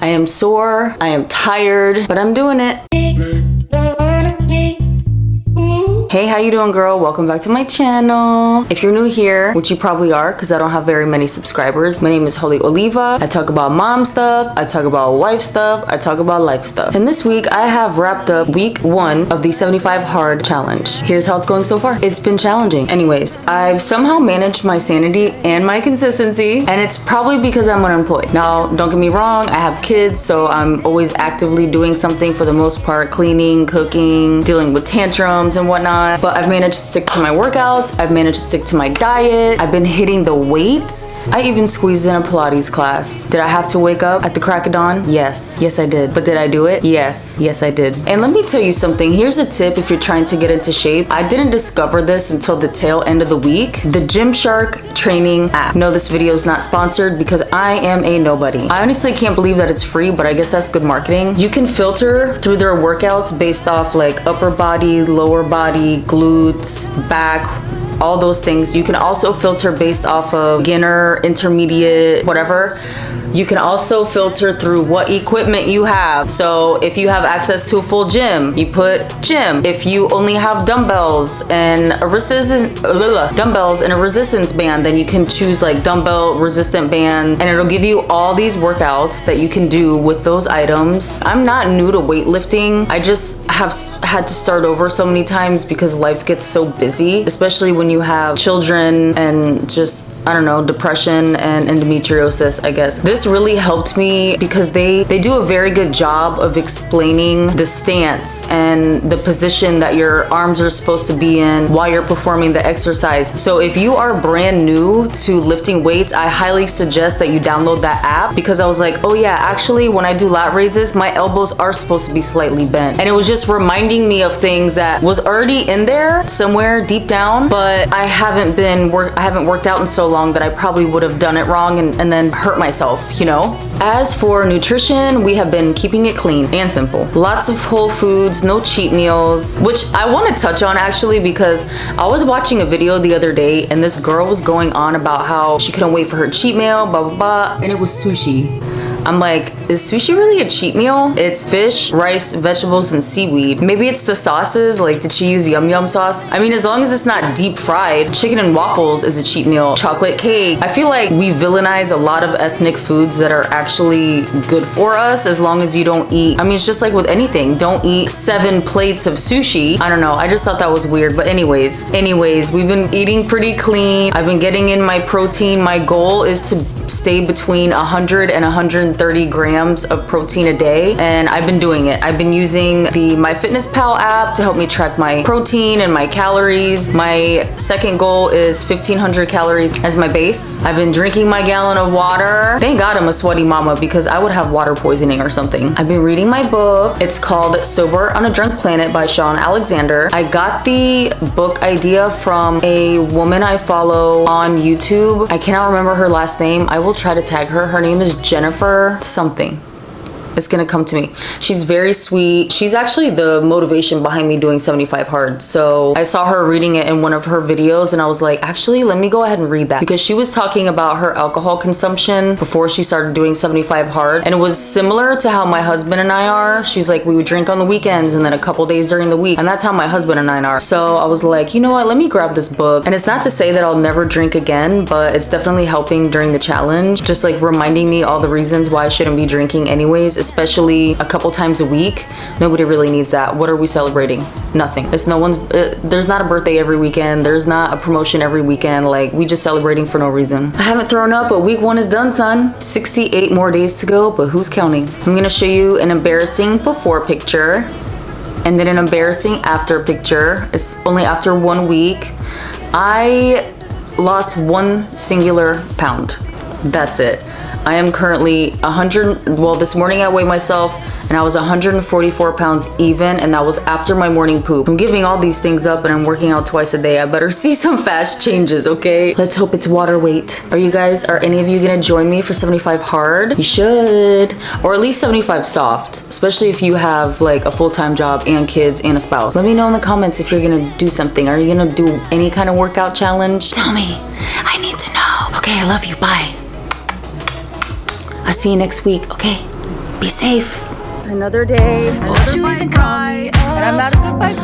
I am sore, I am tired, but I'm doing it. Hey, how you doing, girl? Welcome back to my channel. If you're new here, which you probably are because I don't have very many subscribers, my name is Holy Oliva. I talk about mom stuff, I talk about wife stuff, I talk about life stuff. And this week I have wrapped up week 1 of the 75 hard challenge. Here's how it's going so far. It's been challenging. Anyways, I've somehow managed my sanity and my consistency, and it's probably because I'm unemployed. Now, don't get me wrong, I have kids, so I'm always actively doing something for the most part, cleaning, cooking, dealing with tantrums and whatnot. But I've managed to stick to my workouts. I've managed to stick to my diet. I've been hitting the weights. I even squeezed in a Pilates class. Did I have to wake up at the crack of dawn? Yes. Yes, I did. But did I do it? Yes. Yes, I did. And let me tell you something. Here's a tip if you're trying to get into shape. I didn't discover this until the tail end of the week. The GYMSHARK training app. No, this video is not sponsored because I am a nobody. I honestly can't believe that it's free, but I guess that's good marketing. You can filter through their workouts based off like upper body, lower body, glutes, back, all those things. You can also filter based off of beginner, intermediate, whatever. You can also filter through what equipment you have. So if you have access to a full gym, you put gym. If you only have dumbbells and a resistance band, then you can choose like dumbbell resistant band, and it'll give you all these workouts that you can do with those items. I'm not new to weightlifting. I just have had to start over so many times because life gets so busy, especially when you have children and just, I don't know, depression and endometriosis, I guess. This really helped me because they do a very good job of explaining the stance and the position that your arms are supposed to be in while you're performing the exercise. So if you are brand new to lifting weights, I highly suggest that you download that app, because I was like, oh yeah, actually when I do lat raises, my elbows are supposed to be slightly bent. And it was just reminding me of things that was already in there somewhere deep down, but I haven't worked out in so long that I probably would have done it wrong and then hurt myself, you know? As for nutrition, we have been keeping it clean and simple. Lots of whole foods, no cheat meals, which I want to touch on actually, because I was watching a video the other day and this girl was going on about how she couldn't wait for her cheat meal, blah, blah, blah, and it was sushi. I'm like, is sushi really a cheat meal? It's fish, rice, vegetables, and seaweed. Maybe it's the sauces, like did she use yum yum sauce? I mean, as long as it's not deep fried, chicken and waffles is a cheat meal. Chocolate cake. I feel like we villainize a lot of ethnic foods that are actually good for us as long as you don't eat. I mean, it's just like with anything. Don't eat 7 plates of sushi. I don't know. I just thought that was weird. But anyways, we've been eating pretty clean. I've been getting in my protein. My goal is to stay between 100 and 130 grams of protein a day, and I've been doing it. I've been using the MyFitnessPal app to help me track my protein and my calories. My second goal is 1,500 calories as my base. I've been drinking my gallon of water. Thank God I'm a sweaty mama because I would have water poisoning or something. I've been reading my book. It's called Sober on a Drunk Planet by Sean Alexander. I got the book idea from a woman I follow on YouTube. I cannot remember her last name. I will try to tag her. Her name is Jennifer something. It's gonna come to me. She's very sweet. She's actually the motivation behind me doing 75 hard. So I saw her reading it in one of her videos and I was like, actually, let me go ahead and read that, because she was talking about her alcohol consumption before she started doing 75 hard. And it was similar to how my husband and I are. She's like, we would drink on the weekends and then a couple days during the week. And that's how my husband and I are. So I was like, you know what? Let me grab this book. And it's not to say that I'll never drink again, but it's definitely helping during the challenge. Just like reminding me all the reasons why I shouldn't be drinking anyways, especially a couple times a week. Nobody really needs that. What are we celebrating? Nothing. It's no one's, there's not a birthday every weekend. There's not a promotion every weekend. Like, we just celebrating for no reason. I haven't thrown up, but week 1 is done, son. 68 more days to go, but who's counting? I'm gonna show you an embarrassing before picture and then an embarrassing after picture. It's only after 1 week. I lost 1 singular pound. That's it. I am currently 100, well, this morning I weighed myself and I was 144 pounds even, and that was after my morning poop. I'm giving all these things up and I'm working out twice a day. I better see some fast changes, okay? Let's hope it's water weight. Are any of you gonna join me for 75 hard? You should. Or at least 75 soft, especially if you have like a full-time job and kids and a spouse. Let me know in the comments if you're gonna do something. Are you gonna do any kind of workout challenge? Tell me. I need to know. Okay, I love you. Bye. I'll see you next week, okay? Be safe. Another day, another bike ride, and I'm not a good bike